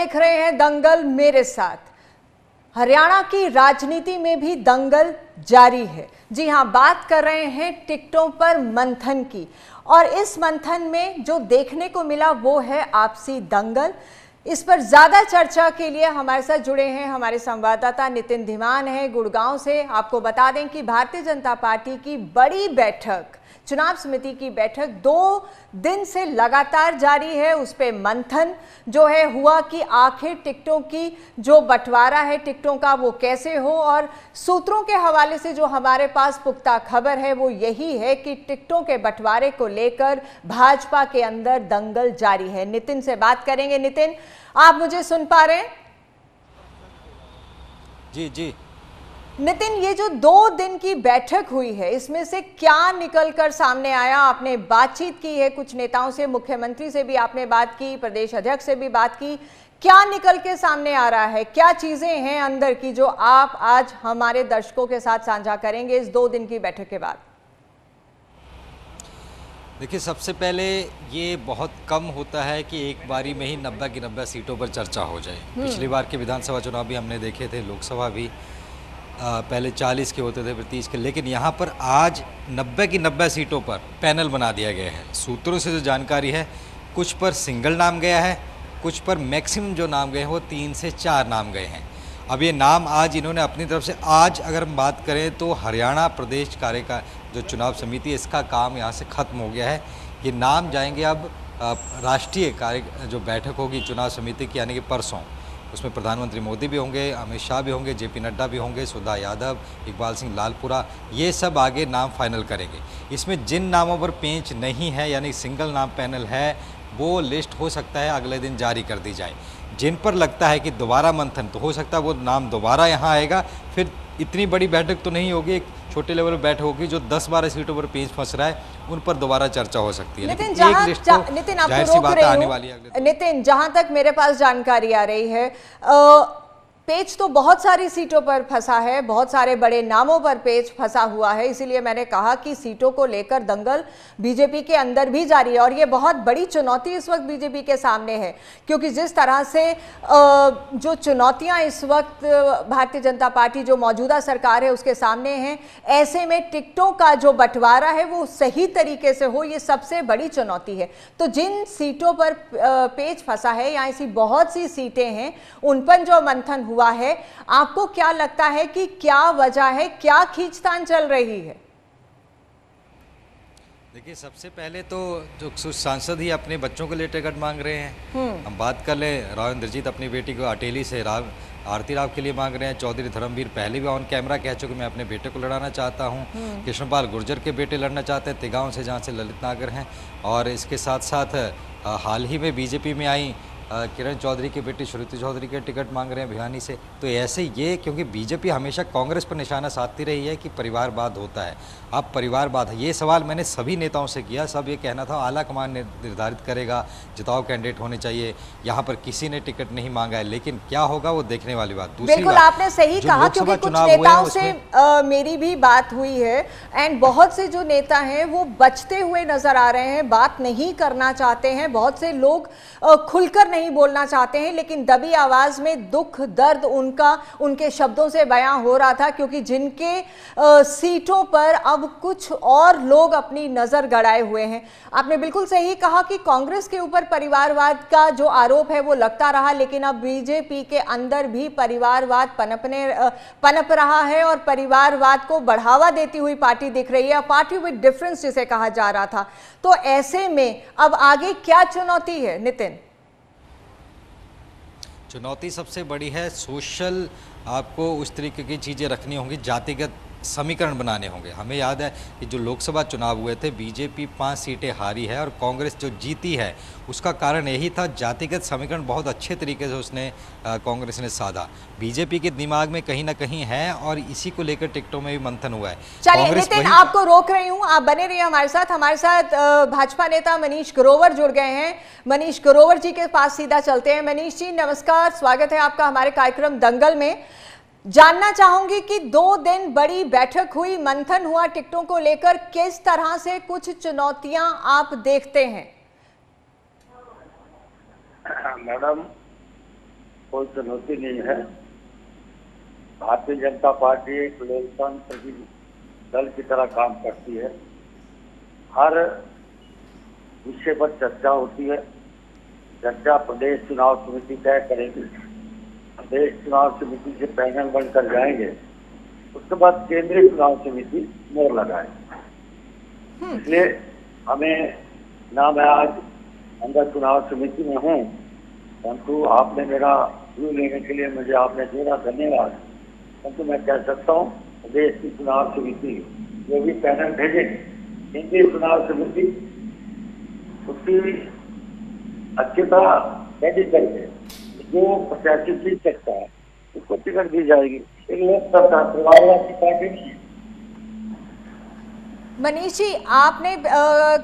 देख रहे हैं दंगल मेरे साथ। हरियाणा की राजनीति में भी दंगल जारी है। जी हां, बात कर रहे हैं टिकटों पर मंथन की, और इस मंथन में जो देखने को मिला वो है आपसी दंगल। इस पर ज्यादा चर्चा के लिए हमारे साथ जुड़े हैं हमारे संवाददाता नितिन धीमान है गुड़गांव से। आपको बता दें कि भारतीय जनता पार्टी की बड़ी बैठक, चुनाव समिति की बैठक 2 दिन से लगातार जारी है। उस पे मंथन जो है हुआ कि आखिर टिकटों की जो बंटवारा है टिकटों का वो कैसे हो, और सूत्रों के हवाले से जो हमारे पास पुख्ता खबर है वो यही है कि टिकटों के बंटवारे को लेकर भाजपा के अंदर दंगल जारी है। नितिन से बात करेंगे। नितिन, आप मुझे सुन पा रहे हैं? जी जी नितिन, ये जो 2 दिन की बैठक हुई है इसमें से क्या निकलकर सामने आया? आपने बातचीत की है कुछ नेताओं से, मुख्यमंत्री से भी आपने बात की, प्रदेश अध्यक्ष से भी बात की। क्या निकल के सामने आ रहा है? क्या चीजें हैं अंदर की जो आप आज हमारे दर्शकों के साथ साझा करेंगे इस 2 दिन की बैठक के बाद? देखिए, सबसे पहले ये बहुत कम होता है कि एक बारी में ही 90 की 90 सीटों पर चर्चा हो जाए। पिछली बार के विधानसभा चुनाव भी हमने देखे थे, लोकसभा भी पहले 40 के होते थे, फिर 30 के, लेकिन यहाँ पर आज 90 की 90 सीटों पर पैनल बना दिया गया है। सूत्रों से जो जानकारी है, कुछ पर सिंगल नाम गया है, कुछ पर मैक्सिमम जो नाम गए हैं वो 3 से 4 नाम गए हैं। अब ये नाम आज इन्होंने अपनी तरफ से, आज अगर हम बात करें तो हरियाणा प्रदेश कार्य का जो चुनाव समिति, इसका काम यहाँ से ख़त्म हो गया है। ये नाम जाएंगे अब राष्ट्रीय कार्य जो बैठक होगी चुनाव समिति की, यानी कि परसों, उसमें प्रधानमंत्री मोदी भी होंगे, अमित शाह भी होंगे, जेपी नड्डा भी होंगे, सुधा यादव, इकबाल सिंह लालपुरा, ये सब आगे नाम फाइनल करेंगे। इसमें जिन नामों पर पेंच नहीं है, यानी सिंगल नाम पैनल है, वो लिस्ट हो सकता है अगले दिन जारी कर दी जाए। जिन पर लगता है कि दोबारा मंथन, तो हो सकता है वो नाम दोबारा यहाँ आएगा। फिर इतनी बड़ी बैठक तो नहीं होगी, एक छोटे लेवल पर बैठक होगी, जो 10-12 सीटों पर पेंच फंस रहा है उन पर दोबारा चर्चा हो सकती है। नितिन, नितिन, जहां तक मेरे पास जानकारी आ रही है, पेच तो बहुत सारी सीटों पर फंसा है, बहुत सारे बड़े नामों पर पेच फंसा हुआ है। इसीलिए मैंने कहा कि सीटों को लेकर दंगल बीजेपी के अंदर भी जारी है, और ये बहुत बड़ी चुनौती इस वक्त बीजेपी के सामने है, क्योंकि जिस तरह से जो चुनौतियां इस वक्त भारतीय जनता पार्टी जो मौजूदा सरकार है उसके सामने हैं, ऐसे में टिकटों का जो बंटवारा है वो सही तरीके से हो, ये सबसे बड़ी चुनौती है। तो जिन सीटों पर पेच फंसा है या ऐसी बहुत सी सीटें हैं उन पर जो मंथन हुआ है, आपको क्या लगता है कि क्या वजह है, क्या खींचतान चल रही है? देखिए, सबसे पहले तो जो सांसद ही अपने बच्चों के लिए टिकट मांग रहे हैं। हम बात कर लें, राव इंद्रजीत अपनी बेटी को अटेली से आरती राव के लिए मांग रहे हैं। चौधरी धर्मवीर पहले भी ऑन कैमरा कह चुके मैं अपने बेटे को लड़ाना चाहता हूं। कृष्णपाल गुर्जर के बेटे लड़ना चाहते हैं तिगांव से, जहां से ललित नागर हैं। और इसके साथ साथ हाल ही में बीजेपी में आई किरण चौधरी की बेटी श्रुति चौधरी के टिकट मांग रहे हैं भिवानी से। तो ऐसे ये, क्योंकि बीजेपी हमेशा कांग्रेस पर निशाना साधती रही है कि परिवारवाद होता है। अब परिवारवाद है, ये सवाल मैंने सभी नेताओं से किया। सब ये कहना था आला कमान निर्धारित करेगा, जिताऊ कैंडिडेट होने चाहिए। यहाँ पर किसी ने टिकट नहीं मांगा है, लेकिन क्या होगा वो देखने वाली बात। बिल्कुल आपने सही कहा, क्योंकि कुछ नेताओं से मेरी भी बात हुई है, एंड बहुत से जो नेता हैं वो बचते हुए नजर आ रहे हैं, बात नहीं करना चाहते हैं। बहुत से लोग खुलकर नहीं बोलना चाहते हैं, लेकिन दबी आवाज में दुख दर्द उनके शब्दों से बयां हो रहा था, क्योंकि जिनके सीटों पर अब कुछ और लोग अपनी नजर गड़ाए हुए हैं। आपने बिल्कुल सही कहा कि कांग्रेस के ऊपर परिवारवाद का जो आरोप है वो लगता रहा, लेकिन अब बीजेपी के अंदर भी परिवारवाद पनप रहा है, और परिवारवाद को बढ़ावा देती हुई पार्टी दिख रही है, पार्टी विद डिफरेंस जिसे कहा जा रहा था। तो ऐसे में अब आगे क्या चुनौती है नितिन? चुनौती सबसे बड़ी है सोशल, आपको उस तरीके की चीज़ें रखनी होंगी, जातिगत समीकरण बनाने होंगे। हमें याद है कि जो लोकसभा चुनाव हुए थे, बीजेपी 5 सीटें हारी है और कांग्रेस जो जीती है, उसका कारण यही था, जातिगत समीकरण बहुत अच्छे तरीके से उसने कांग्रेस ने साधा। बीजेपी के दिमाग में कहीं ना कहीं है, और इसी को लेकर टिकटों में भी मंथन हुआ है। चलिए नितिन, आपको रोक रही हूं, आप बने रहिए हमारे साथ। हमारे साथ भाजपा नेता मनीष ग्रोवर जुड़ गए हैं। मनीष ग्रोवर जी के पास सीधा चलते हैं। मनीष जी नमस्कार, स्वागत है आपका हमारे कार्यक्रम दंगल में। जानना चाहूंगी कि 2 दिन बड़ी बैठक हुई, मंथन हुआ टिकटों को लेकर, किस तरह से कुछ चुनौतियां आप देखते हैं? मैडम, कोई चुनौती नहीं है। भारतीय जनता पार्टी एक लोकतंत्र की दल की तरह काम करती है। हर विषय पर चर्चा होती है। चर्चा प्रदेश चुनाव समिति तय करेगी। प्रदेश चुनाव समिति से पैनल बनकर जाएंगे, उसके बाद केंद्रीय चुनाव समिति मोहर लगाएगी। इसलिए हमें ना, मैं आज अंदर चुनाव समिति में हूँ, परंतु आपने मेरा व्यू लेने के लिए मुझे आपने जोड़ा, धन्यवाद। परंतु मैं कह सकता हूँ प्रदेश की चुनाव समिति जो भी पैनल भेजेगी, केंद्रीय चुनाव समिति उसकी अच्छी तरह रेडी करके जो प्रत्याशी जीत सकता है उसको टिकट दी जाएगी। एक लोकतंत्र परिवारवाद की पार्टी नहीं है। मनीष जी, आपने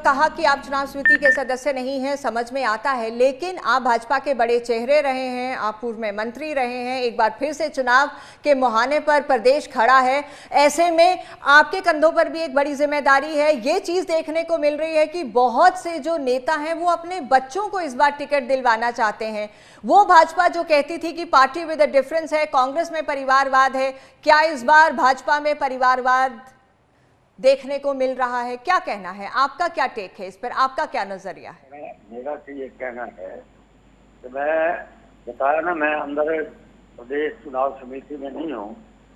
कहा कि आप चुनाव समिति के सदस्य नहीं हैं, समझ में आता है, लेकिन आप भाजपा के बड़े चेहरे रहे हैं, आप पूर्व में मंत्री रहे हैं, एक बार फिर से चुनाव के मुहाने पर प्रदेश खड़ा है। ऐसे में आपके कंधों पर भी एक बड़ी जिम्मेदारी है। ये चीज़ देखने को मिल रही है कि बहुत से जो नेता हैं वो अपने बच्चों को इस बार टिकट दिलवाना चाहते हैं। वो भाजपा जो कहती थी कि पार्टी विद अ डिफरेंस है, कांग्रेस में परिवारवाद है, क्या इस बार भाजपा में परिवारवाद देखने को मिल रहा है? क्या कहना है आपका, क्या टेक है इस पर, आपका क्या नजरिया है? मेरा तो ये कहना है कि मैं बताया ना, मैं अंदर प्रदेश चुनाव समिति में नहीं हूँ,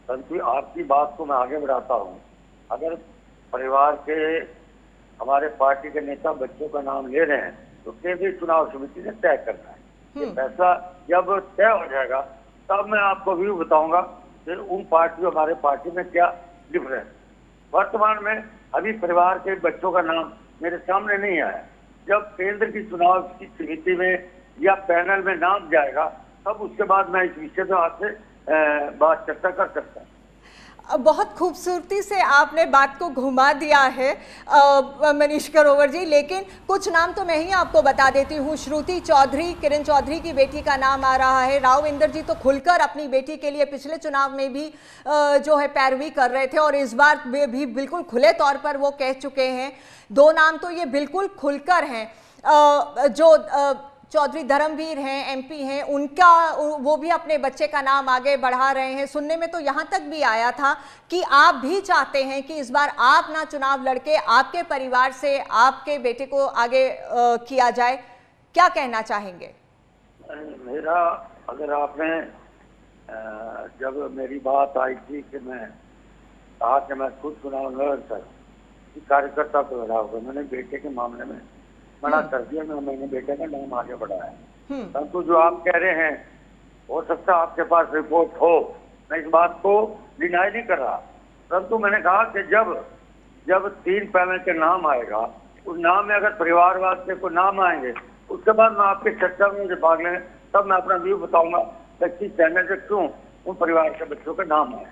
परंतु आपकी बात को मैं आगे बढ़ाता हूँ। अगर परिवार के हमारे पार्टी के नेता बच्चों का नाम ले रहे हैं तो केंद्रीय चुनाव समिति ने तय करना है। ये फैसला जब तय हो जाएगा तब मैं आपको भी बताऊंगा कि उन पार्टी हमारे पार्टी में क्या डिफरेंस। वर्तमान में अभी परिवार के बच्चों का नाम मेरे सामने नहीं आया। जब केंद्र की चुनाव की समिति में या पैनल में नाम जाएगा तब उसके बाद मैं इस विषय पर आपसे बात चर्चा कर सकता हूँ। बहुत खूबसूरती से आपने बात को घुमा दिया है मनीष ग्रोवर जी, लेकिन कुछ नाम तो मैं ही आपको बता देती हूँ। श्रुति चौधरी, किरण चौधरी की बेटी का नाम आ रहा है। राव इंदर जी तो खुलकर अपनी बेटी के लिए पिछले चुनाव में भी जो है पैरवी कर रहे थे और इस बार वे भी बिल्कुल खुले तौर पर वो कह चुके हैं। दो नाम तो ये बिल्कुल खुलकर हैं। जो चौधरी धर्मवीर हैं, एमपी हैं, उनका वो भी अपने बच्चे का नाम आगे बढ़ा रहे हैं। सुनने में तो यहाँ तक भी आया था कि आप भी चाहते हैं कि इस बार आप ना चुनाव लड़के, आपके परिवार से आपके बेटे को आगे किया जाए। क्या कहना चाहेंगे? मेरा, अगर आपने जब मेरी बात आई थी कि मैं कहा कि मैं खुद चुनाव लड़ कर कार्यकर्ता को लड़ा होगा, मैंने बेटे के मामले में मना कर दिया। मैंने बेटे का नाम आगे बढ़ाया। परंतु जो आप कह रहे हैं, हो सकता है आपके पास रिपोर्ट हो, मैं इस बात को डिनाई नहीं कर रहा, परंतु मैंने कहा कि जब 3 पैनल के नाम आएगा, उस नाम में अगर परिवारवाद के कोई नाम आएंगे, उसके बाद मैं आपकी चर्चा में भाग लें, तब मैं अपना व्यू बताऊंगा कि किस पैनल से क्यों उन परिवार के बच्चों के नाम आए।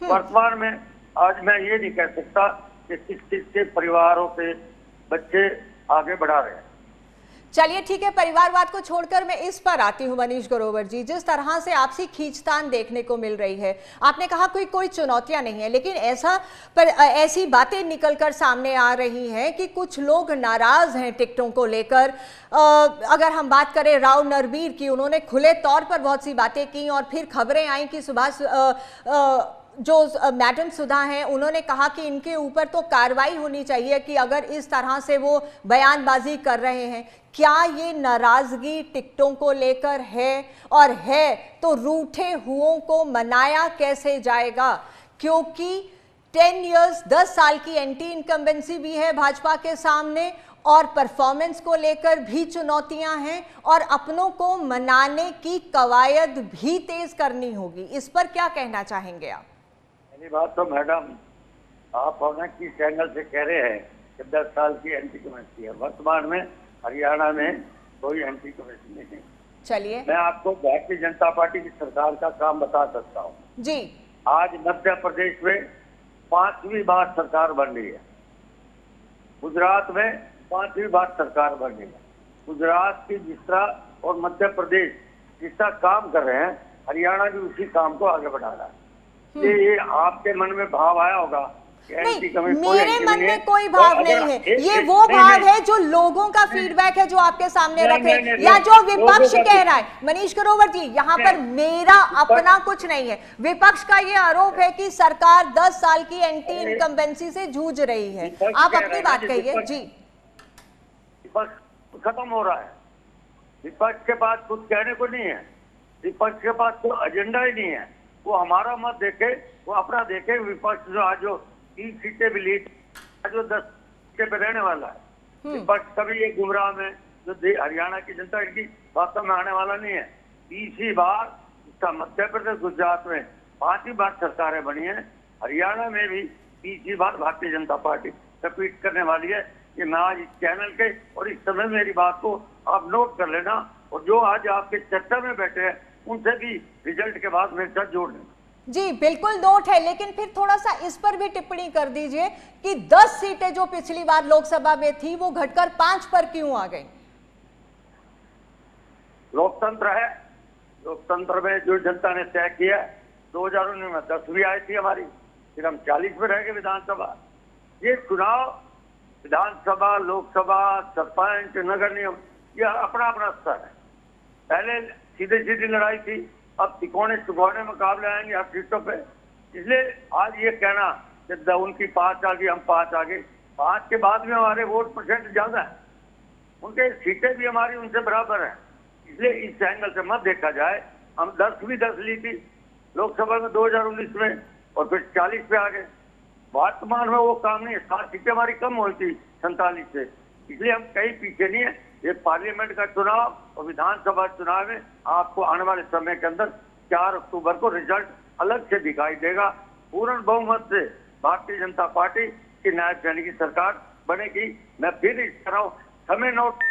वर्तमान में आज मैं ये नहीं कह सकता कि किस के परिवारों के बच्चे आगे बढ़ा रहे हैं। चलिए ठीक है, परिवारवाद को छोड़कर मैं इस पर आती हूँ मनीष ग्रोवर जी। जिस तरह से आपसी खींचतान देखने को मिल रही है, आपने कहा कोई चुनौतियां नहीं है, लेकिन ऐसी बातें निकलकर सामने आ रही हैं कि कुछ लोग नाराज हैं टिकटों को लेकर। अगर हम बात करें राव नरवीर की, उन्होंने खुले तौर पर बहुत सी बातें की और फिर खबरें आई कि सुभाष जो मैडम सुधा हैं, उन्होंने कहा कि इनके ऊपर तो कार्रवाई होनी चाहिए कि अगर इस तरह से वो बयानबाजी कर रहे हैं। क्या ये नाराजगी टिकटों को लेकर है, और है तो रूठे हुओं को मनाया कैसे जाएगा? क्योंकि 10 इयर्स 10 साल की एंटी इनकम्बेंसी भी है भाजपा के सामने और परफॉर्मेंस को लेकर भी चुनौतियां हैं और अपनों को मनाने की कवायद भी तेज करनी होगी। इस पर क्या कहना चाहेंगे आप? मेरी बात तो मैडम, आप की चैनल से कह रहे हैं कि 10 साल की एंटी कमेटी है। वर्तमान में हरियाणा में कोई एंटी कमेटी नहीं है। चलिए, मैं आपको भारतीय जनता पार्टी की सरकार का काम बता सकता हूँ जी। आज मध्य प्रदेश में 5वीं बार सरकार बन रही है। गुजरात में 5वीं बार सरकार बन रही है। गुजरात की जिस तरह और मध्य प्रदेश जिस तरह काम कर रहे हैं, हरियाणा भी उसी काम को आगे बढ़ा रहा है। ये आपके मन में भाव आया होगा नहीं, मेरे मन में कोई भाव नहीं है, ये वो भाव है जो लोगों का फीडबैक है जो आपके सामने रखे, या जो विपक्ष कह रहा है। मनीष ग्रोवर जी, यहाँ पर मेरा अपना कुछ नहीं है। विपक्ष का ये आरोप है कि सरकार 10 साल की एंटी इनकम्बेंसी से जूझ रही है। आप अपनी बात कहिए जी। विपक्ष खत्म हो रहा है, विपक्ष के पास कुछ कहने को नहीं है, विपक्ष के पास कोई एजेंडा ही नहीं है। वो हमारा मत देखे, वो अपना देखे। विपक्ष जो आज जो 3 सीटें भी लीड, जो 10 सीटें पे रहने वाला है, विपक्ष कभी ये गुमराह में जो हरियाणा की जनता इनकी वास्तव में आने वाला नहीं है। 30वीं बार मध्य प्रदेश गुजरात में 5वीं बार सरकारें बनी है, हरियाणा में भी 30वीं बार भारतीय जनता पार्टी रिपीट करने वाली है। कि मैं आज इस चैनल के और इस समय मेरी बात को आप नोट कर लेना, और जो आज आपके चर्चा में बैठे हैं उनसे भी रिजल्ट के बाद मेरे साथ जोड़ लेना। जी बिल्कुल नोट है, लेकिन फिर थोड़ा सा इस पर भी टिप्पणी कर दीजिए कि 10 सीटें जो पिछली बार लोकसभा में थी वो घटकर 5 पर क्यों आ गई? लोकतंत्र है, लोकतंत्र में जो जनता ने तय किया। 2019 में 10 भी आई थी हमारी, फिर हम 40 में रह गए विधानसभा। ये चुनाव विधानसभा, लोकसभा, सरपंच, नगर निगम, यह अपना अपना स्तर है। पहले सीधी सीधी लड़ाई थी, अब तिकोने चुकोने मुकाबले आएंगे हर सीटों पे। इसलिए आज ये कहना कि उनकी 5 आ गई, हम 5 आ गए, 5 के बाद में हमारे वोट परसेंट ज्यादा है, उनके सीटें भी हमारी उनसे बराबर है। इसलिए इस एंगल से मत देखा जाए। हम 10 भी 10 ली थी लोकसभा में 2019 में, और फिर 40 पे आ गए। वर्तमान में वो काम नहीं है, 7 सीटें हमारी कम हुई थी 47 से, इसलिए हम कहीं पीछे नहीं है। ये पार्लियामेंट का चुनाव और विधानसभा चुनाव में आपको आने वाले समय के अंदर 4 अक्टूबर को रिजल्ट अलग से दिखाई देगा। पूर्ण बहुमत से भारतीय जनता पार्टी की न्याय सैनिक की सरकार बनेगी। मैं फिर इस तरह समय नोट,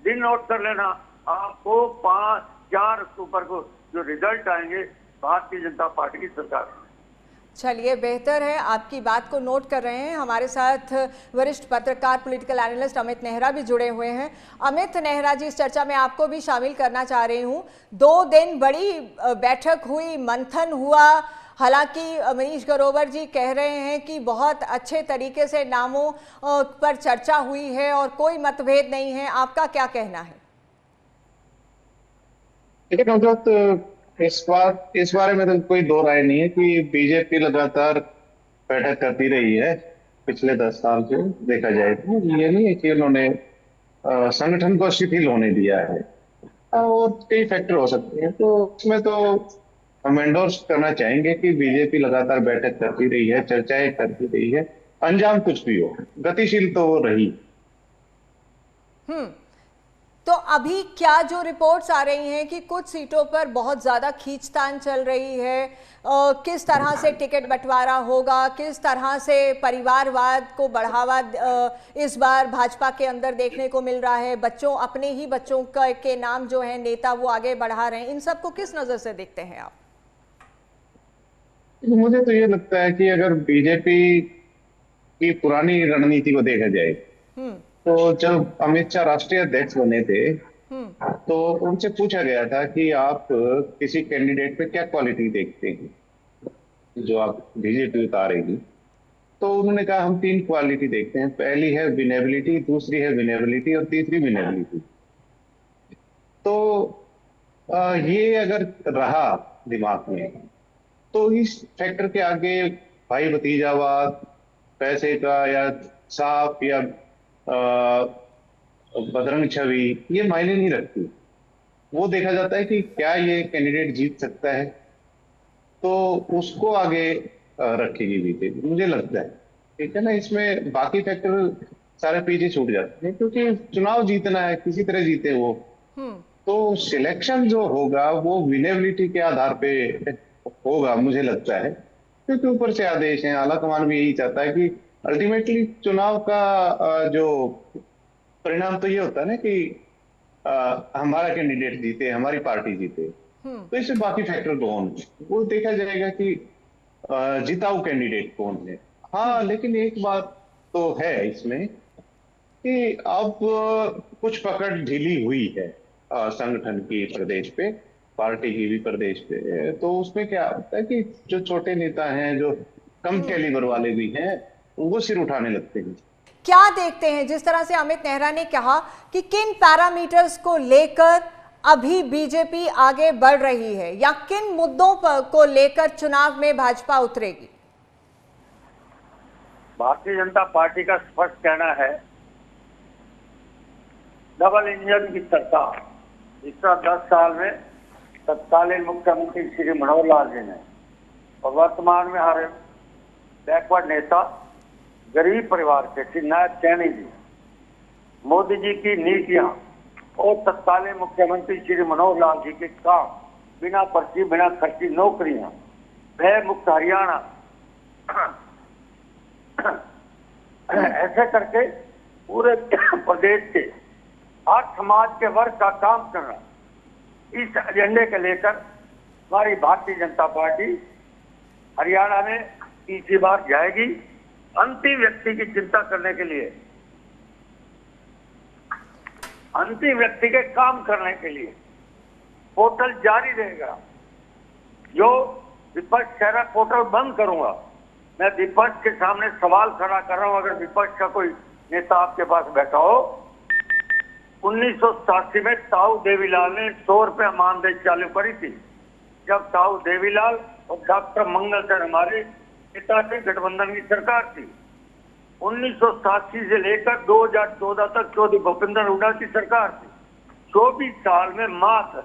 दिन नोट कर लेना, आपको 4 अक्टूबर को जो रिजल्ट आएंगे भारतीय जनता पार्टी की सरकार। चलिए, बेहतर है, आपकी बात को नोट कर रहे हैं। हमारे साथ वरिष्ठ पत्रकार, पॉलिटिकल एनालिस्ट अमित नेहरा भी जुड़े हुए हैं। अमित नेहरा जी, इस चर्चा में आपको भी शामिल करना चाह रही हूँ। 2 दिन बड़ी बैठक हुई, मंथन हुआ। हालांकि मनीष ग्रोवर जी कह रहे हैं कि बहुत अच्छे तरीके से नामों पर चर्चा हुई है और कोई मतभेद नहीं है। आपका क्या कहना है? इस बारे में तो कोई दो राय नहीं है कि बीजेपी लगातार बैठक करती रही है पिछले 10 साल से। देखा जाए तो ये नहीं है कि उन्होंने संगठन को शिथिल होने दिया है, और कई फैक्टर हो सकते हैं। तो उसमें तो हम एंडोर्स करना चाहेंगे कि बीजेपी लगातार बैठक करती रही है, चर्चाएं करती रही है, अंजाम कुछ भी हो, गतिशील तो वो रही। तो अभी क्या जो रिपोर्ट्स आ रही हैं कि कुछ सीटों पर बहुत ज़्यादा खींचतान चल रही है, किस तरह से टिकट बंटवारा होगा, किस तरह से परिवारवाद को बढ़ावा इस बार भाजपा के अंदर देखने को मिल रहा है, बच्चों, अपने ही बच्चों के नाम जो है नेता वो आगे बढ़ा रहे हैं, इन सब को किस नज़र से देखते हैं आप? मुझे तो ये लगता है कि अगर बीजेपी की पुरानी रणनीति को देखा जाए तो जब अमित शाह राष्ट्रीय अध्यक्ष बने थे तो उनसे पूछा गया था कि आप किसी कैंडिडेट पे क्या क्वालिटी देखते हैं जो आप बीजेपी उतारेगी। तो उन्होंने कहा हम 3 क्वालिटी देखते हैं, पहली है विनेबिलिटी, दूसरी है विनेबिलिटी और तीसरी विनेबिलिटी। तो ये अगर रहा दिमाग में तो इस फैक्टर के आगे भाई भतीजावाद, पैसे का या साफ या बदरंग छवि, ये मायने नहीं रखती। वो देखा जाता है कि क्या ये कैंडिडेट जीत सकता है, तो उसको आगे रखेगी बीजेपी, मुझे लगता है। ठीक है ना, इसमें बाकी फैक्टर सारे पीछे छूट जाते हैं, क्योंकि चुनाव जीतना है, किसी तरह जीते वो। तो सिलेक्शन जो होगा वो विनेबिलिटी के आधार पे होगा, मुझे लगता है, क्योंकि ऊपर से आदेश है। आला कमान भी यही चाहता है कि अल्टीमेटली चुनाव का जो परिणाम तो ये होता है ना कि हमारा कैंडिडेट जीते, हमारी पार्टी जीते। तो इससे बाकी फैक्टर कौन है वो देखा जाएगा कि जिताऊ कैंडिडेट कौन है। हाँ, लेकिन एक बात तो है इसमें कि अब कुछ पकड़ ढीली हुई है संगठन की प्रदेश पे, पार्टी की भी प्रदेश पे। तो उसमें क्या होता है कि जो छोटे नेता हैं, जो कम कैलिबर वाले भी हैं, वो सिर उठाने लगते हैं। क्या देखते हैं, जिस तरह से अमित नेहरा ने कहा कि किन पैरामीटर्स को लेकर अभी बीजेपी आगे बढ़ रही है या किन मुद्दों पर को लेकर चुनाव में भाजपा उतरेगी? भारतीय जनता पार्टी का स्पष्ट कहना है, डबल इंजन की सरकार पिछले 10 साल में तत्कालीन मुख्यमंत्री श्री मनोहर लाल जी ने और वर्तमान में हमारे बैकवर्ड नेता गरीब परिवार के श्री नायब सैनी जी, मोदी जी की नीतियां और तत्कालीन मुख्यमंत्री श्री मनोहर लाल जी के काम, बिना पर्ची बिना खर्ची नौकरियां, भय मुक्त हरियाणा, ऐसे करके पूरे प्रदेश के हर समाज के वर्ग का काम करना, इस एजेंडे के लेकर हमारी भारतीय जनता पार्टी हरियाणा में तीसरी बार जाएगी। अंतिम व्यक्ति की चिंता करने के लिए, अंतिम व्यक्ति के काम करने के लिए पोर्टल जारी रहेगा। जो विपक्ष कह रहा पोर्टल बंद करूंगा, मैं विपक्ष के सामने सवाल खड़ा कर रहा हूं। अगर विपक्ष का कोई नेता आपके पास बैठा हो, 1987 में ताऊ देवीलाल ने 100 रुपया मानदेय चालू करी थी, जब ताऊ देवीलाल और डॉक्टर मंगल सर हमारे नेता थे, गठबंधन की सरकार थी। 1987 से लेकर 2014 तक चौधरी भूपेंद्र हुड्डा की सरकार थी। 24 साल में मात्र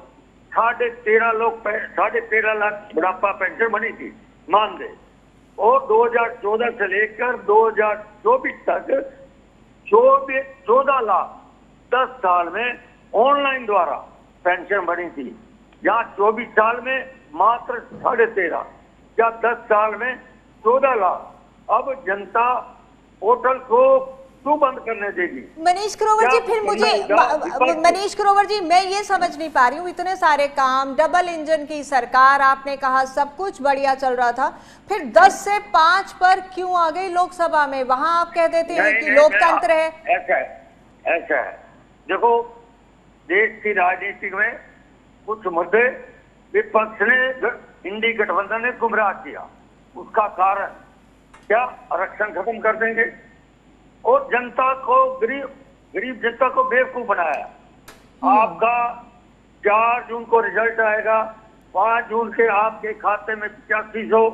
13.5 लाख बुढ़ापा पेंशन बनी थी मानदेय, और 2014 से लेकर 2024 तक 14 लाख 10 साल में ऑनलाइन द्वारा पेंशन बनी थी। यहाँ 24 साल में मात्र 13.5 या 10 साल में 14 लाख। अब जनता पोर्टल को क्यों बंद करने देगी? मनीष ग्रोवर जी, फिर मुझे मनीष ग्रोवर जी, मैं ये समझ नहीं पा रही हूँ, इतने सारे काम, डबल इंजन की सरकार, आपने कहा सब कुछ बढ़िया चल रहा था, फिर 10 से 5 पर क्यों आ गई लोकसभा में? वहां आप कह देते हैं कि लोकतंत्र है। ऐसा है, देखो देश की राजनीति में कुछ मुद्दे विपक्ष ने, इंडी गठबंधन ने गुमराह किया। उसका कारण क्या? आरक्षण खत्म कर देंगे और जनता को, गरीब जनता को बेवकूफ बनाया। आपका 4 जून को रिजल्ट आएगा, 5 जून के आपके खाते में 8500,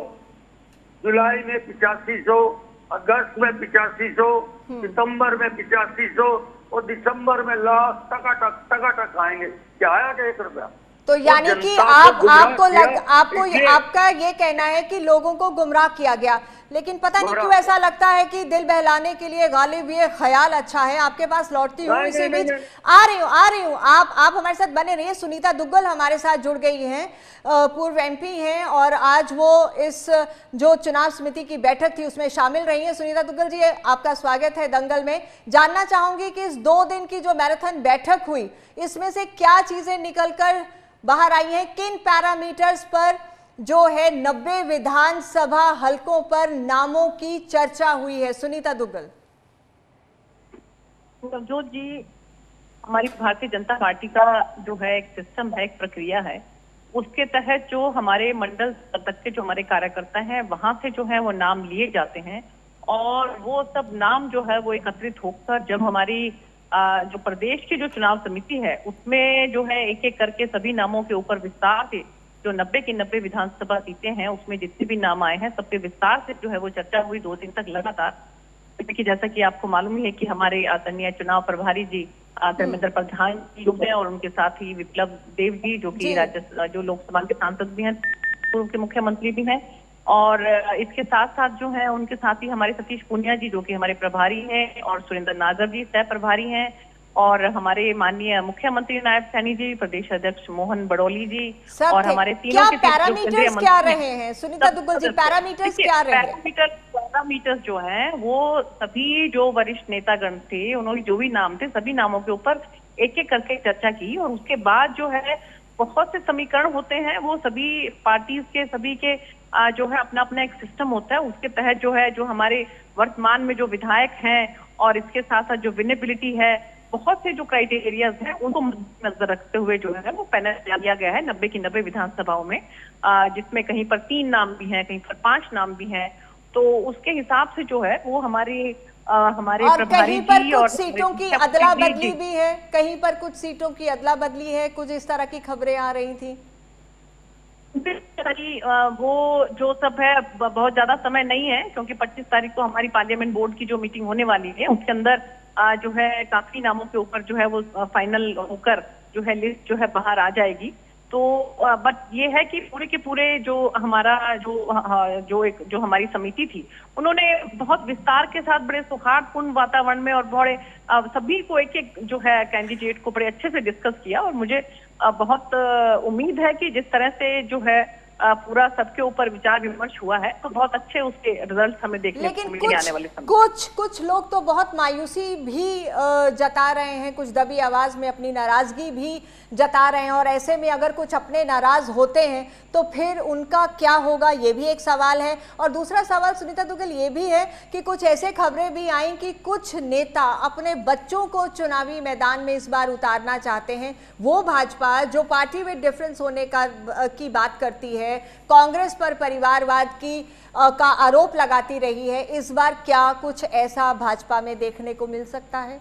जुलाई में 8500, अगस्त में 8500, सितंबर में 8500 और दिसंबर में लाख टकाटक आएंगे। क्या आया कि 1 रुपया? तो यानी कि आपका ये कहना है कि लोगों को गुमराह किया गया, लेकिन पता नहीं क्यों ऐसा लगता है कि दिल बहलाने के लिए गालिब ये ख्याल अच्छा है। आपके पास लौटती हूँ, इसी बीच आ रही हूँ। आप हमारे साथ बने रहिए। सुनीता दुग्गल हमारे साथ जुड़ गई हैं, पूर्व MP हैं और आज वो इस जो चुनाव समिति की बैठक थी उसमें शामिल रही हैं। सुनीता दुग्गल जी, आपका स्वागत है दंगल में। जानना चाहूंगी कि इस 2 दिन की जो मैराथन बैठक हुई, इसमें से क्या चीजें निकलकर बाहर आई हैं? किन पैरामीटर्स पर जो है 90 विधानसभा हलकों पर नामों की चर्चा हुई है? सुनीता दुग्गल। नवजोत जी, हमारी भारतीय जनता पार्टी का जो है एक सिस्टम है, एक प्रक्रिया है, उसके तहत जो हमारे मंडल तक के जो हमारे कार्यकर्ता हैं वहां से जो है वो नाम लिए जाते हैं और वो सब नाम जो है वो एकत्रित होकर जब हमारी जो प्रदेश की जो चुनाव समिति है उसमें जो है एक एक करके सभी नामों के ऊपर विस्तार से जो 90 की 90 विधानसभा सीटें हैं उसमें जितने भी नाम आए हैं सबके विस्तार से जो है वो चर्चा हुई 2 दिन तक लगातार। जैसा कि आपको मालूम ही है कि हमारे आदरणीय चुनाव प्रभारी जी धर्मेंद्र प्रधान जी हैं और उनके साथ ही विप्लव देव जी जो कि जो लोकसभा के सांसद भी हैं, पूर्व के मुख्यमंत्री भी हैं, और इसके साथ साथ जो है उनके साथ ही हमारे सतीश पूनिया जी जो कि हमारे प्रभारी हैं और सुरेंद्र नागर जी सह प्रभारी हैं, और हमारे माननीय मुख्यमंत्री नायब सैनी जी, प्रदेश अध्यक्ष मोहन बड़ोली जी, और हमारे तीनों के पैरामीटर्स क्या रहे हैं? सुनीता दुग्गल जी, पैरामीटर्स क्या रहे हैं? पैरामीटर्स जो हैं वो सभी जो वरिष्ठ नेतागण थे उन्होंने जो भी नाम थे सभी नामों के ऊपर एक एक करके चर्चा की, और उसके बाद जो है बहुत से समीकरण होते हैं, वो सभी पार्टीज के सभी के जो है अपना अपना एक सिस्टम होता है, उसके तहत जो है जो हमारे वर्तमान में जो विधायक हैं और इसके साथ साथ जो विनेबिलिटी है, बहुत से जो क्राइटेरियाज हैं उनको नजर रखते हुए जो है वो पैनल दिया गया है 90 की 90 विधानसभाओं में, जिसमें कहीं पर 3 नाम भी हैं, कहीं पर 5 नाम भी हैं, तो उसके हिसाब से जो है वो हमारे और प्रभारी कहीं पर जी कुछ और सीटों की जी, अदला जी, बदली जी। भी है, कहीं पर कुछ सीटों की अदला बदली है, कुछ इस तरह की खबरें आ रही थी। वो जो सब है बहुत ज्यादा समय नहीं है, क्योंकि 25 तारीख को हमारी पार्लियामेंट बोर्ड की जो मीटिंग होने वाली है उसके अंदर जो है काफी नामों के ऊपर जो है वो फाइनल होकर जो है लिस्ट जो है बाहर आ जाएगी। तो बट ये है कि पूरे के पूरे जो हमारा जो हमारी समिति थी, उन्होंने बहुत विस्तार के साथ बड़े सौहार्दपूर्ण वातावरण में और बड़े सभी को एक एक जो है कैंडिडेट को बड़े अच्छे से डिस्कस किया। और मुझे बहुत उम्मीद है कि जिस तरह से जो है पूरा सबके ऊपर विचार विमर्श हुआ है, तो बहुत अच्छे उसके रिजल्ट हमें देखने को लेकिन मिलेंगे आने वाले समय। कुछ लोग तो बहुत मायूसी भी जता रहे हैं, कुछ दबी आवाज में अपनी नाराजगी भी जता रहे हैं, और ऐसे में अगर कुछ अपने नाराज होते हैं तो फिर उनका क्या होगा, ये भी एक सवाल है। और दूसरा सवाल सुनीता दुग्गल ये भी है कि कुछ ऐसे खबरें भी आई कि कुछ नेता अपने बच्चों को चुनावी मैदान में इस बार उतारना चाहते हैं। वो भाजपा जो पार्टी में डिफरेंस होने की बात करती है, कांग्रेस पर परिवारवाद का आरोप लगाती रही है, इस बार क्या कुछ ऐसा भाजपा में देखने को मिल सकता है?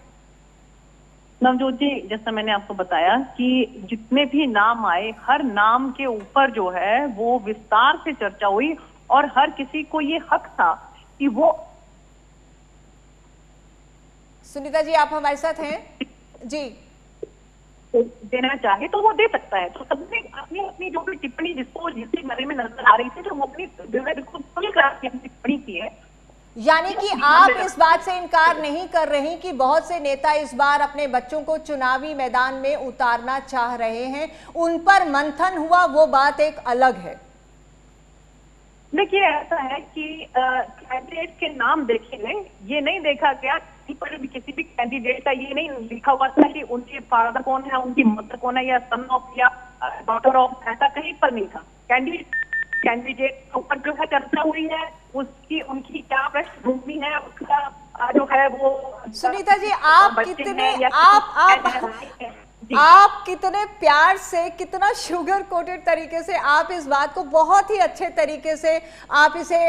नवजोत जी, जैसा मैंने आपको बताया कि जितने भी नाम आए, हर नाम के ऊपर जो है वो विस्तार से चर्चा हुई और हर किसी को ये हक था कि वो। सुनीता जी, आप हमारे साथ हैं जी? देना चाहे तो वो दे सकता है। तो सबने अपनी अपनी जो भी टिप्पणी जिसको जिसके बारे में नजर आ रही थी, तो वो अपनी बिल्कुल खुल कर टिप्पणी की है। यानी कि आप इस बात से इनकार नहीं कर रही कि बहुत से नेता इस बार अपने बच्चों को चुनावी मैदान में उतारना चाह रहे हैं, उन पर मंथन हुआ वो बात एक अलग है। देखिए, ऐसा है कि कैंडिडेट के नाम देखेंगे, ये नहीं देखा गया किसी भी कैंडिडेट का ये नहीं लिखा हुआ था कि उनके फादर कौन है, उनकी मदर कौन है, या सन ऑफ या डॉटर ऑफ, ऐसा कहीं पर नहीं था। कैंडिडेट के ऊपर जो है चर्चा हुई है, उनकी क्या पृष्ठभूमि है, उसका जो है वो। सुनीता जी, आप कितने प्यार से, कितना शुगर कोटेड तरीके से आप इस बात को बहुत ही अच्छे तरीके से आप इसे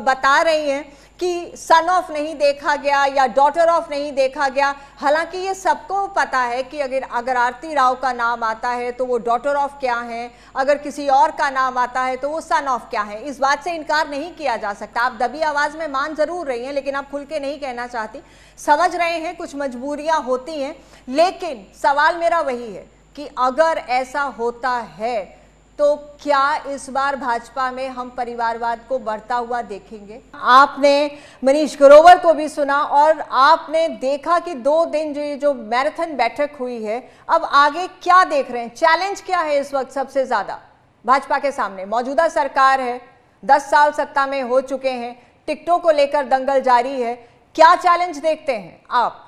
बता रही हैं कि सन ऑफ नहीं देखा गया या डॉटर ऑफ नहीं देखा गया। हालांकि ये सबको पता है कि अगर आरती राव का नाम आता है तो वो डॉटर ऑफ क्या है, अगर किसी और का नाम आता है तो वो सन ऑफ क्या है। इस बात से इनकार नहीं किया जा सकता। आप दबी आवाज में मान जरूर रही हैं, लेकिन आप खुल के नहीं कहना चाहती। समझ रहे हैं कुछ मजबूरियां होती हैं, लेकिन सवाल मेरा वही है कि अगर ऐसा होता है तो क्या इस बार भाजपा में हम परिवारवाद को बढ़ता हुआ देखेंगे? आपने मनीष ग्रोवर को भी सुना और आपने देखा कि 2 दिन जो मैराथन बैठक हुई है, अब आगे क्या देख रहे हैं? चैलेंज क्या है इस वक्त सबसे ज्यादा भाजपा के सामने? मौजूदा सरकार है, 10 साल सत्ता में हो चुके हैं, टिकटों को लेकर दंगल जारी है, क्या चैलेंज देखते हैं आप?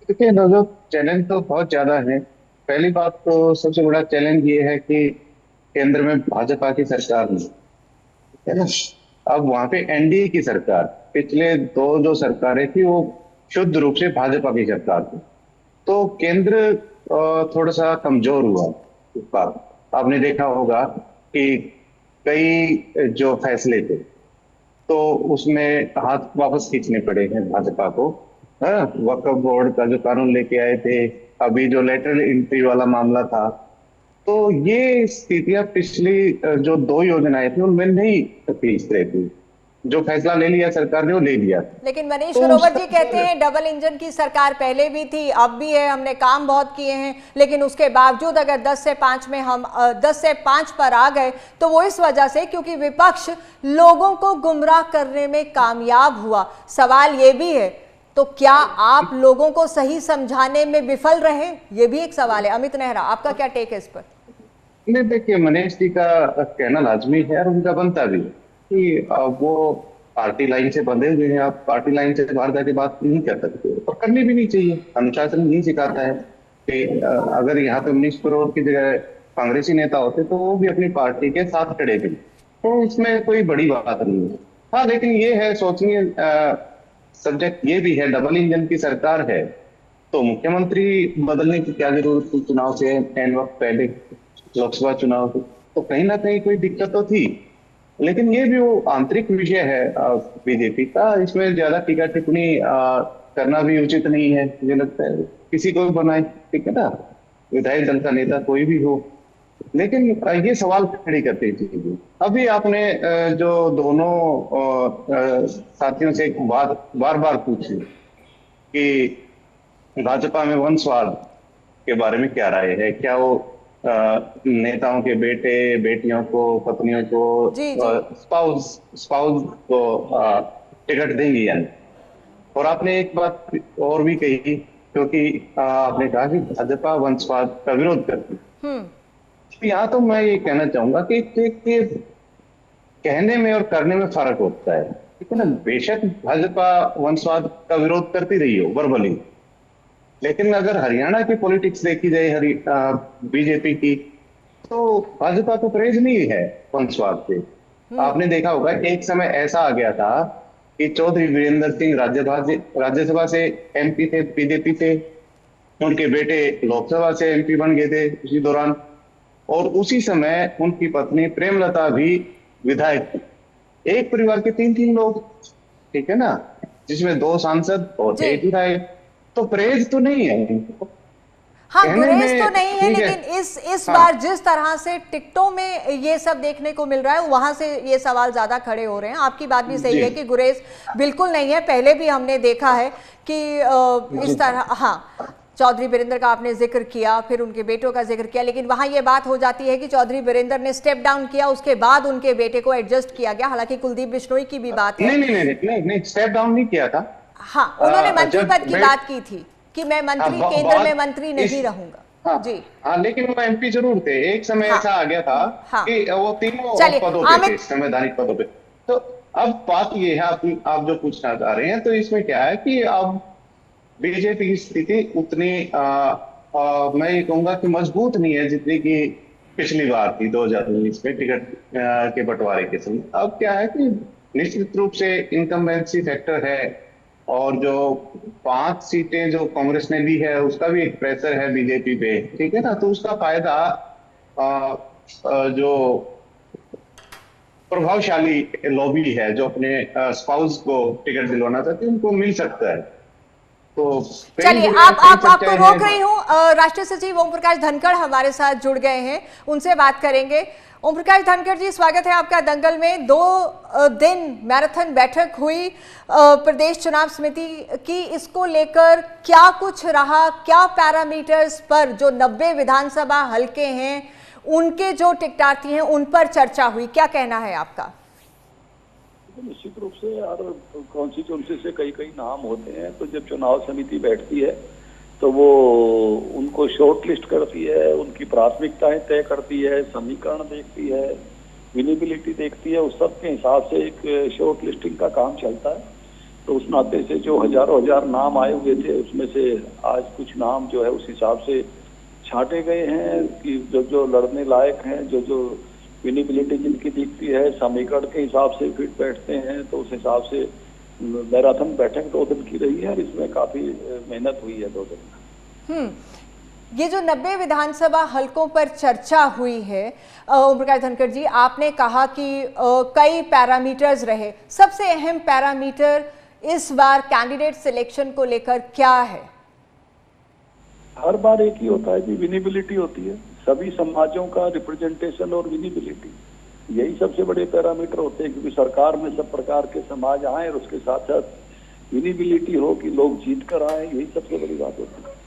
देखिए, चैलेंज तो बहुत ज्यादा है। पहली बात तो सबसे बड़ा चैलेंज ये है कि केंद्र में भाजपा की सरकार नहीं है ना। अब वहां पे एनडीए की सरकार, पिछले 2 जो सरकारें थी वो शुद्ध रूप से भाजपा की सरकार थी, तो केंद्र थोड़ा सा कमजोर हुआ इस बार। आपने देखा होगा कि कई जो फैसले थे तो उसमें हाथ वापस खींचने पड़े हैं भाजपा को। वक्फ बोर्ड का जो कानून लेके आए थे, अभी जो लेटरल एंट्री वाला मामला था, तो ये स्थितियां पिछली जो 2 योजनाएं थी उनमें नहीं खींच रही थी। जो फैसला ले लिया सरकार ने वो ले लिया। लेकिन मनीष ग्रोवर जी कहते हैं डबल इंजन की सरकार पहले भी थी, अब भी है, हमने काम बहुत किए हैं, लेकिन उसके बावजूद अगर 10 से 5 में हम 10 से 5 पर आ गए तो वो इस वजह से क्योंकि विपक्ष लोगों को गुमराह करने में कामयाब हुआ। सवाल ये भी है, तो क्या आप लोगों को सही समझाने में विफल रहे? ये भी एक सवाल है। अमित नेहरा, आपका क्या टेक है इस पर? नहीं, देखिए, मनीष जी का कहना लाजमी है और उनका बनता भी कि वो पार्टी लाइन से बंधे हुए हैं। आप पार्टी लाइन से बाहर जाके बात नहीं कर सकते और करनी भी नहीं चाहिए। अनुशासन नहीं सिखाता है कि अगर यहाँ पे 19 करोड़ की जगह कांग्रेसी नेता होते तो वो भी अपनी पार्टी के साथ खड़े थे, तो इसमें कोई बड़ी बात नहीं है। हाँ, लेकिन ये है सोचनीय सब्जेक्ट ये भी है, डबल इंजन की सरकार है तो मुख्यमंत्री बदलने की क्या जरूरत थी? चुनाव से एन वक्त पहले, लोकसभा चुनाव से तो कहीं ना कहीं कोई दिक्कत तो थी। लेकिन ये भी वो आंतरिक विषय है बीजेपी का, इसमें ज्यादा टीका टिप्पणी करना भी उचित नहीं है मुझे लगता है। किसी को भी बनाए, ठीक है ना, विधायक दल का नेता कोई भी हो, लेकिन ये सवाल खड़ी करती है चीजें। अभी आपने जो दोनों साथियों से एक बात बार बार पूछी कि भाजपा में वंशवाद के बारे में क्या राय है, क्या वो नेताओं के बेटे बेटियों को, पत्नियों को, जी जी स्पाउस को टिकट देंगी या नहीं। और आपने एक बात और भी कही, क्योंकि आपने कहा कि भाजपा वंशवाद का विरोध करती है। तो यहाँ तो मैं ये कहना चाहूंगा कि कहने में और करने में फर्क होता है, ठीक है ना। बेशक भाजपा वंशवाद का विरोध करती रही हो वर्बली, लेकिन अगर हरियाणा की पॉलिटिक्स देखी जाए बीजेपी की, तो भाजपा को परहेज नहीं है वंशवाद से। आपने देखा होगा एक समय ऐसा आ गया था कि चौधरी वीरेंद्र सिंह राज्यसभा से एमपी थे बीजेपी से, उनके बेटे लोकसभा से एमपी बन गए थे उसी दौरान, और उसी समय उनकी पत्नी प्रेमलता भी विधायक थी। एक परिवार के 3-3 लोग, ठीक है ना, जिसमें 2 सांसद और 1 विधायक। तो परहेज तो नहीं है, हाँ, कहने गुरेज में तो नहीं है, ठीक है। लेकिन इस बार जिस तरह से टिकटों में ये सब देखने को मिल रहा है, वहां से ये सवाल ज्यादा खड़े हो रहे हैं। आपकी बात भी सही है कि गुरेज बिल्कुल नहीं है। पहले भी हमने देखा है कि इस तरह, हाँ, चौधरी वीरेंद्र का आपने जिक्र किया, फिर उनके बेटों का जिक्र किया, लेकिन वहां ये बात हो जाती है कि चौधरी वीरेंद्र ने स्टेप डाउन किया, उसके बाद उनके बेटे को एडजस्ट किया गया। हालांकि कुलदीप बिश्नोई की भी बात है। नहीं, स्टेप डाउन नहीं किया था। हाँ, उन्होंने मंत्री पद की बात की थी कि मैं मंत्री, केंद्र में मंत्री नहीं रहूंगा। हाँ, जी हाँ, लेकिन वो एमपी जरूर थे। एक समय ऐसा आ गया था कि वो तीनों पदों पे थे, संवैधानिक पदों पे। तो अब बात ये है, आप जो पूछना चाह रहे हैं, तो इसमें क्या है कि अब बीजेपी की स्थिति उतनी मैं ये कहूंगा कि मजबूत नहीं है जितनी कि पिछली बार थी 2019 में टिकट के बंटवारे के समय। अब क्या है कि निश्चित रूप से इनकम्बेंसी फैक्टर है, और जो 5 सीटें जो कांग्रेस ने ली है उसका भी एक प्रेशर है बीजेपी पे, ठीक है ना। तो उसका फायदा जो प्रभावशाली लॉबी है, जो अपने स्पाउस को टिकट दिलवाना चाहती है, उनको मिल सकता है। तो चलिए, आपको रोक रही हूँ। राष्ट्रीय सचिव ओम प्रकाश धनखड़ हमारे साथ जुड़ गए हैं, उनसे बात करेंगे। ओम प्रकाश धनखड़ जी, स्वागत है आपका दंगल में। 2 दिन मैराथन बैठक हुई प्रदेश चुनाव समिति की, इसको लेकर क्या कुछ रहा, क्या पैरामीटर्स पर जो 90 विधानसभा हलके हैं उनके जो टिकटार्थी हैं उन पर चर्चा हुई, क्या कहना है आपका? निश्चित रूप से यार, कॉन्स्टिट्यूंसी से कई नाम होते हैं, तो जब चुनाव समिति बैठती है तो वो उनको शॉर्ट लिस्ट करती है, उनकी प्राथमिकताएं तय करती है, समीकरण देखती है, विनिबिलिटी देखती है, उस सब के हिसाब से एक शॉर्ट लिस्टिंग का काम चलता है। तो उस नाते से जो हजार नाम आए हुए थे, उसमें से आज कुछ नाम जो है उस हिसाब से छांटे गए हैं कि जो लड़ने लायक हैं, जो विनिबिलिटी जिनकी दिखती है, समीकरण के हिसाब से फिट बैठते हैं। तो उस हिसाब से मैराथन बैठक 2 दिन की रही है और इसमें काफी मेहनत हुई है 2 दिन। ये जो 90 विधानसभा हलकों पर चर्चा हुई है, ओम प्रकाश धनखड़ जी, आपने कहा कि कई पैरामीटर्स रहे, सबसे अहम पैरामीटर इस बार कैंडिडेट सिलेक्शन को लेकर क्या है? हर बार एक ही होता है कि विनिबिलिटी होती है, सभी समाजों का रिप्रेजेंटेशन और विनिबिलिटी, यही सबसे बड़े पैरामीटर होते हैं। क्योंकि सरकार में सब प्रकार के समाज आए और उसके साथ साथ विनिबिलिटी हो कि लोग जीत कर आए, यही सबसे बड़ी बात होती है।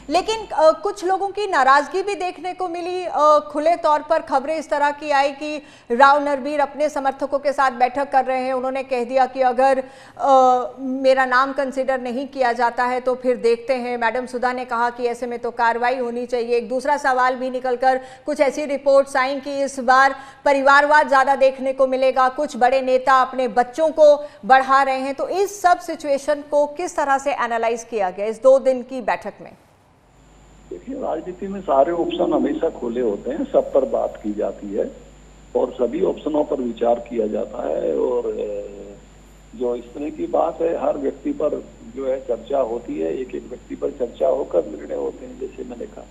लेकिन कुछ लोगों की नाराजगी भी देखने को मिली। खुले तौर पर खबरें इस तरह की आई कि राव नरबीर अपने समर्थकों के साथ बैठक कर रहे हैं। उन्होंने कह दिया कि अगर मेरा नाम कंसिडर नहीं किया जाता है तो फिर देखते हैं। मैडम सुधा ने कहा कि ऐसे में तो कार्रवाई होनी चाहिए। एक दूसरा सवाल भी निकलकर कुछ ऐसी रिपोर्ट्स आई कि इस बार परिवारवाद ज्यादा देखने को मिलेगा, कुछ बड़े नेता अपने बच्चों को बढ़ा रहे हैं। तो इस सब सिचुएशन को किस तरह से एनालाइज किया गया इस 2 दिन की बैठक में? देखिए, राजनीति में सारे ऑप्शन हमेशा खुले होते हैं, सब पर बात की जाती है और सभी ऑप्शनों पर विचार किया जाता है। और जो इस तरह की बात है, हर व्यक्ति पर जो है चर्चा होती है, एक एक व्यक्ति पर चर्चा होकर निर्णय होते हैं। जैसे मैंने कहा,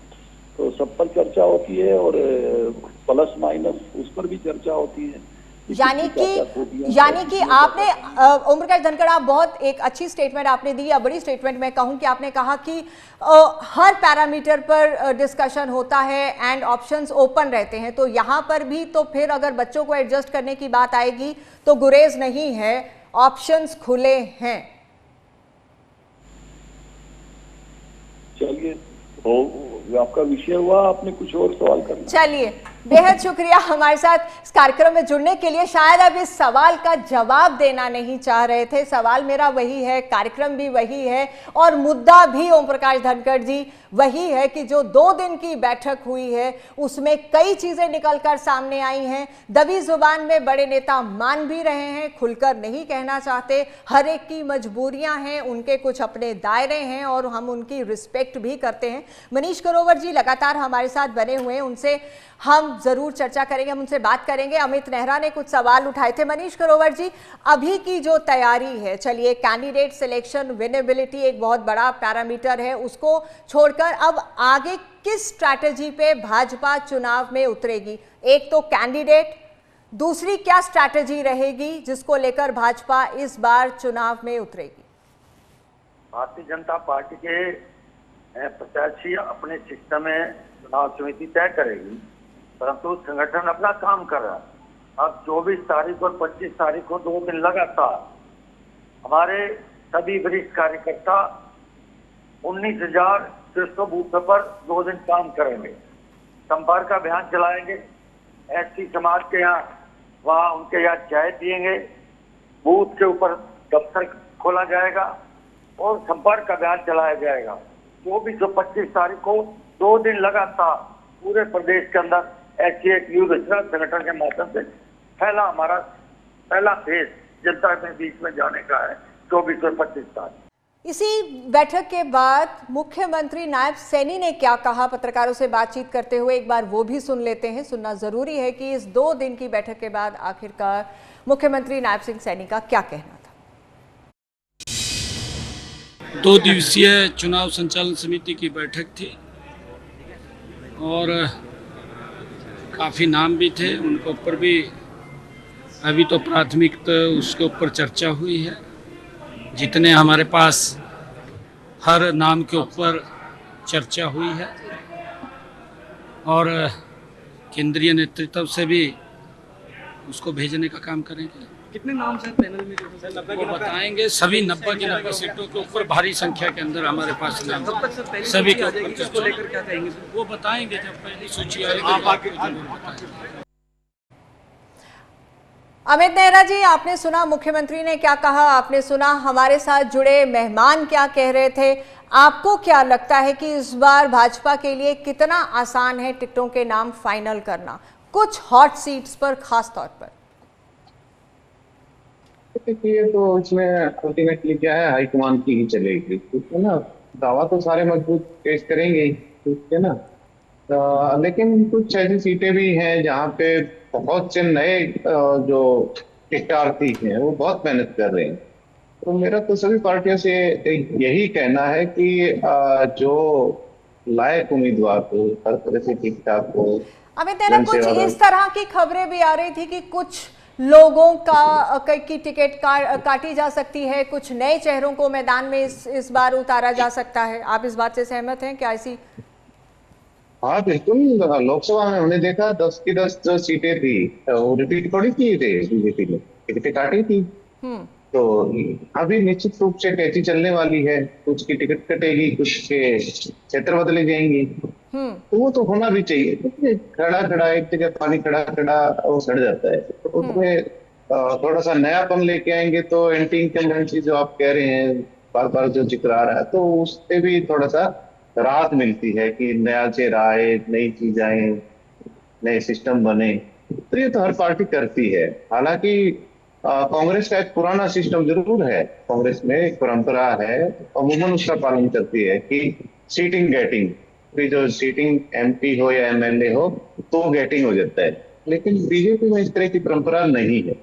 तो सब पर चर्चा होती है और प्लस माइनस उस पर भी चर्चा होती है। यानी कि आपने ओम प्रकाश धनखड़, आप बहुत एक अच्छी स्टेटमेंट आपने दी, या बड़ी स्टेटमेंट मैं कहूं कि आपने कहा कि हर पैरामीटर पर डिस्कशन होता है एंड ऑप्शंस ओपन रहते हैं। तो यहां पर भी तो फिर अगर बच्चों को एडजस्ट करने की बात आएगी तो गुरेज नहीं है, ऑप्शंस खुले हैं। चलिए, आपका विषय हुआ, आपने कुछ और सवाल करना? चलिए, बेहद शुक्रिया हमारे साथ इस कार्यक्रम में जुड़ने के लिए। शायद अब इस सवाल का जवाब देना नहीं चाह रहे थे, सवाल मेरा वही है, कार्यक्रम भी वही है और मुद्दा भी ओम प्रकाश धनखड़ जी वही है कि जो 2 दिन की बैठक हुई है उसमें कई चीजें निकलकर सामने आई हैं। दबी जुबान में बड़े नेता मान भी रहे हैं, खुलकर नहीं कहना चाहते, हर एक की मजबूरियां हैं, उनके कुछ अपने दायरे हैं और हम उनकी रिस्पेक्ट भी करते हैं। मनीष ग्रोवर जी लगातार हमारे साथ बने हुए हैं, उनसे हम जरूर चर्चा करेंगे, हम उनसे बात करेंगे। अमित नेहरा ने कुछ सवाल उठाए थे। मनीष ग्रोवर जी, अभी की जो तैयारी है, चलिए कैंडिडेट सिलेक्शन, विनेबिलिटी एक बहुत बड़ा पैरामीटर है, उसको छोड़कर अब आगे किस स्ट्रैटेजी पे भाजपा चुनाव में उतरेगी? एक तो कैंडिडेट, दूसरी क्या स्ट्रैटेजी रहेगी जिसको लेकर भाजपा इस बार चुनाव में उतरेगी? भारतीय जनता पार्टी के प्रत्याशी अपने सिस्टम में चुनाव समिति तय करेगी, परंतु संगठन अपना काम कर रहा है। अब 24 तारीख और 25 तारीख को 2 दिन लगातार हमारे सभी वरिष्ठ कार्यकर्ता 19,600 बूथों पर 2 दिन काम करेंगे। संपर्क अभियान चलाएंगे, एसटी समाज के यहाँ वहाँ उनके यहाँ चाय पिएंगे, बूथ के ऊपर दफ्तर खोला जाएगा और संपर्क अभियान चलाया जाएगा। 24 और 25 तारीख को 2 दिन लगातार पूरे प्रदेश के अंदर ऐसी एक युद्ध संगठन के माध्यम से पहला हमारा पहला फेज जनता के बीच में जाने का है 24 और 25 तारीख। इसी बैठक के बाद मुख्यमंत्री नायब सैनी ने क्या कहा पत्रकारों से बातचीत करते हुए, एक बार वो भी सुन लेते हैं। सुनना जरूरी है कि इस 2 दिन की बैठक के बाद आखिरकार मुख्यमंत्री नायब सिंह सैनी का क्या कहना था। 2 दिवसीय चुनाव संचालन समिति की बैठक थी और काफ़ी नाम भी थे, उनके ऊपर भी अभी तो प्राथमिक उसके ऊपर चर्चा हुई है। जितने हमारे पास हर नाम के ऊपर चर्चा हुई है और केंद्रीय नेतृत्व से भी उसको भेजने का काम करेंगे। कितने नाम सर पैनल में? वो बताएंगे। सभी 90 की 90 सीटों के ऊपर भारी संख्या के अंदर हमारे पास नाम सभी के ऊपर इसको लेकर क्या कहेंगे? वो बताएंगे जब पहली सूची आएगी। अमित नेहरा जी, आपने सुना मुख्यमंत्री ने क्या कहा, आपने सुना हमारे साथ जुड़े मेहमान क्या कह रहे थे। आपको क्या लगता है कि इस बार भाजपा के लिए कितना आसान है टिकटों के नाम फाइनल करना, कुछ हॉट सीट्स पर खास तौर पर? देखिए, तो इसमें अल्टीमेटली क्या है, हाईकमान की ही चलेगी, ठीक है ना। दावा तो सारे मजबूत पेश करेंगे, ठीक है ना। लेकिन कुछ ऐसी सीटें भी हैं जहाँ पे बहुत से नए जो प्रत्याशी हैं वो बहुत मेहनत कर रहे हैं। तो मेरा तो सभी पार्टियों से यही कहना है कि जो लायक उम्मीदवार को हर तरह से ठीक ठाक हो। अमित नेहरा, कुछ इस तरह की खबरें भी आ रही थी कि कुछ लोगों की टिकट काटी जा सकती है, कुछ नए चेहरों को मैदान में इस बार उतारा जा सकता है। आप इस बात से सहमत हैं क्या? ऐसी हाँ बिल्कुल, लोकसभा में हमने देखा 10 की 10 जो सीटें थी वो रिपीट थोड़ी की थे, बीजेपी ने टिकटें काटी थी। तो अभी निश्चित रूप से कैची चलने वाली है, कुछ की टिकट कटेगी, कुछ के क्षेत्र बदले जाएंगे। तो वो तो होना भी चाहिए, क्योंकि खड़ा खड़ा एक जगह पानी खड़ा खड़ा वो सड़ जाता है। तो उसमें थोड़ा सा नयापन लेके आएंगे तो एंटी इंकम्बेंसी जो आप कह रहे हैं, बार बार जो जिक्र आ रहा है, तो उससे भी थोड़ा सा राहत मिलती है कि नया चेहरा आए, नई चीज आए, नए सिस्टम बने। तो ये तो हर पार्टी करती है। हालांकि कांग्रेस का एक पुराना सिस्टम जरूर है, कांग्रेस में एक परंपरा है, अमूमन उसका पालन करती है कि सीटिंग गेटिंग, जो सीटिंग एमपी हो या एमएलए हो तो गेटिंग हो जाता है। लेकिन बीजेपी में इस तरह की परंपरा नहीं है।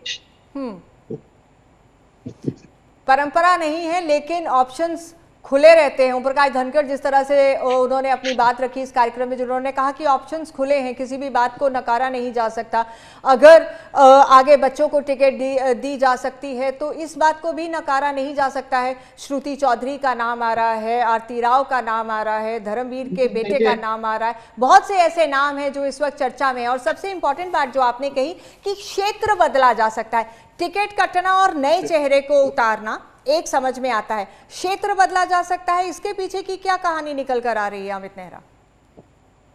परंपरा नहीं है, लेकिन ऑप्शंस खुले रहते हैं। ओम प्रकाश धनखड़ जिस तरह से उन्होंने अपनी बात रखी इस कार्यक्रम में, जिन्होंने कहा कि ऑप्शंस खुले हैं, किसी भी बात को नकारा नहीं जा सकता। अगर आगे बच्चों को टिकट दी जा सकती है तो इस बात को भी नकारा नहीं जा सकता है। श्रुति चौधरी का नाम आ रहा है, आरती राव का नाम आ रहा है, धर्मवीर के बेटे का नाम आ रहा है, बहुत से ऐसे नाम हैं जो इस वक्त चर्चा में है। और सबसे इंपॉर्टेंट बात जो आपने कही कि क्षेत्र बदला जा सकता है, टिकट कटना और नए चेहरे को उतारना एक समझ में आता है, क्षेत्र बदला जा सकता है, इसके पीछे की क्या कहानी निकल कर आ रही है अमित नेहरा?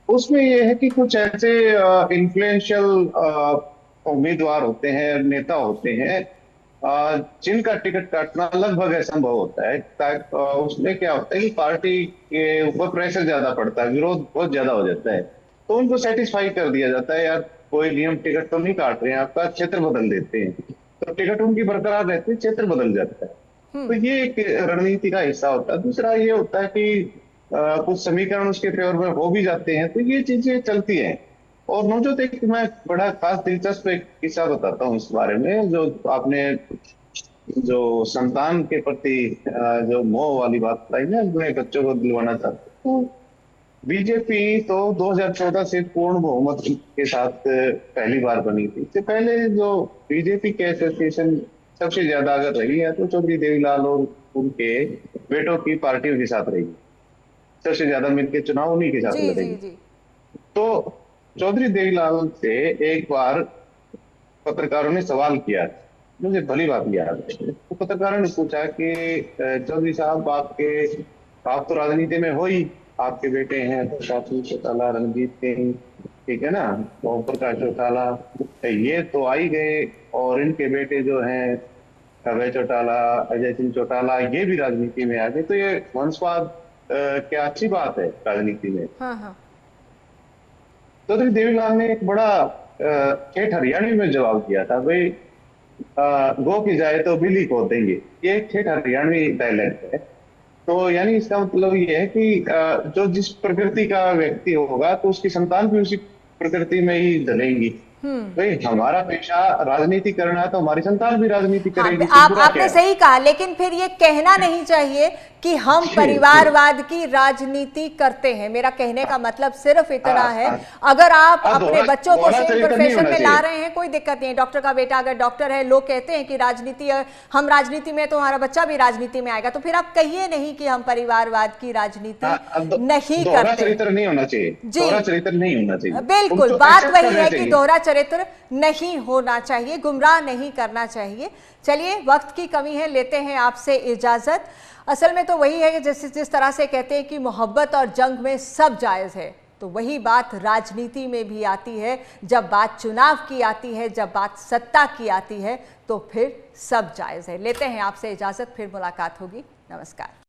उसमें यह है कि कुछ ऐसे इन्फ्लुएंशियल उम्मीदवार होते हैं, नेता होते हैं, जिनका टिकट काटना लगभग असंभव होता है। उसमें क्या होता है कि पार्टी के ऊपर प्रेशर ज्यादा पड़ता है, विरोध बहुत ज्यादा हो जाता है, तो उनको सेटिस्फाई कर दिया जाता है, यार कोई नियम टिकट तो नहीं काट रहे हैं, आपका क्षेत्र बदल देते हैं, तो टिकट उनकी बरकरार रहती है, क्षेत्र बदल जाता है। तो ये एक रणनीति का हिस्सा होता है। दूसरा ये होता है कि कुछ समीकरण उसके फेवर में हो भी जाते हैं, तो ये चीजें चलती हैं। और नवजोत, एक मैं बड़ा खास दिलचस्प एक किस्सा बताता हूँ इस बारे में, जो आपने जो संतान के प्रति जो मोह वाली बात बताई ना, अपने बच्चों को दिलवाना चाहते, तो बीजेपी तो 2014 से पूर्ण बहुमत के साथ पहली बार बनी थी। इससे पहले जो बीजेपी के एसोसिएशन सबसे ज्यादा अगर रही है तो चौधरी देवीलाल और उनके बेटों की पार्टियों के साथ रही, सबसे ज्यादा मिलकर चुनाव उन्हीं के साथ लड़ेगी। तो चौधरी देवीलाल से एक बार पत्रकारों ने सवाल किया, मुझे भली बात याद है, तो पत्रकारों ने पूछा कि चौधरी साहब आप तो राजनीति में हो ही, आपके बेटे हैं प्रकाश चौटाला, रणजीत सिंह, ठीक है ना, ओम प्रकाश चौटाला, ये तो आ ही गए, और इनके बेटे जो हैं अभय चौटाला, अजय सिंह चौटाला, ये भी राजनीति में आ गए, तो ये वंशवाद क्या अच्छी बात है राजनीति में। चौधरी देवीलाल ने एक बड़ा ठेठ हरियाणवी में जवाब दिया था, भाई गो की जाए तो बिल्ली को देंगे, ये ठेठ हरियाणवी डायलेक्ट है। तो यानी इसका मतलब ये है कि जो जिस प्रकृति का व्यक्ति होगा तो उसकी संतान भी उसी प्रकृति में ही ढलेंगी। भाई हमारा पेशा राजनीति करना है तो हमारी संतान भी राजनीति करेगी। आपने सही कहा, लेकिन फिर ये कहना नहीं चाहिए कि हम परिवारवाद की राजनीति करते हैं। मेरा कहने का मतलब सिर्फ इतना है, अगर आप अपने बच्चों को सेम प्रोफेशन में ला रहे हैं कोई दिक्कत नहीं है। डॉक्टर का बेटा अगर डॉक्टर है, लोग कहते हैं कि राजनीति, हम राजनीति में तो हमारा बच्चा भी राजनीति में आएगा, तो फिर आप कहिए नहीं कि हम परिवारवाद की राजनीति नहीं करते। चरित्र नहीं होना चाहिए, दोहरा चरित्र नहीं होना चाहिए। बिल्कुल, बात वही है कि दोहरा चरित्र नहीं होना चाहिए, गुमराह नहीं करना चाहिए। चलिए, वक्त की कमी है, लेते हैं आपसे इजाजत। असल में तो वही है कि जिस तरह से कहते हैं कि मोहब्बत और जंग में सब जायज़ है, तो वही बात राजनीति में भी आती है। जब बात चुनाव की आती है, जब बात सत्ता की आती है, तो फिर सब जायज़ है। लेते हैं आपसे इजाज़त, फिर मुलाकात होगी। नमस्कार।